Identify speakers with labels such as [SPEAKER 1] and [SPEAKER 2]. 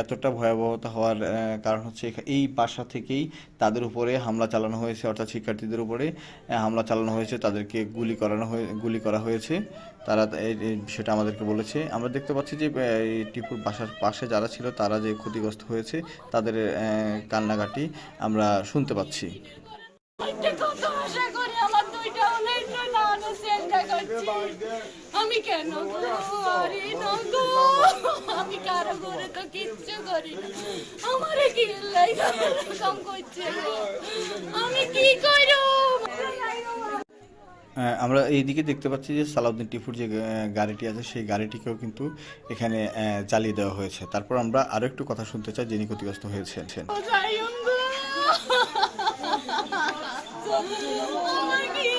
[SPEAKER 1] এতটা ভয়াবহতা হওয়ার কারণ হচ্ছে এই বাসা থেকেই তাদের উপরে হামলা চালানো হয়েছে, অর্থাৎ শিক্ষার্থীদের উপরে হামলা চালানো হয়েছে, তাদেরকে গুলি করা হয়েছে। তারা এই বিষয়টা আমাদেরকে বলেছে। আমরা দেখতে পাচ্ছি যে এই টিপুর বাসার পাশে যারা ছিল তারা যে ক্ষতিগ্রস্ত হয়েছে তাদের কান্নাকাটি আমরা শুনতে পাচ্ছি।
[SPEAKER 2] আমি কেন আমি কারো করে তো কিচ্ছু করি না, আমারে কি এরকম করছে, আমি কি করব?
[SPEAKER 1] আমরা এইদিকে দেখতে পাচ্ছি যে সালাউদ্দিন টিপুর যে গাড়িটি আছে সেই গাড়িটিকেও কিন্তু এখানে জ্বালিয়ে দেওয়া হয়েছে। তারপর আমরা আরো একটু কথা শুনতে চাই যিনি ক্ষতিগ্রস্ত হয়েছেন।
[SPEAKER 2] আমার কি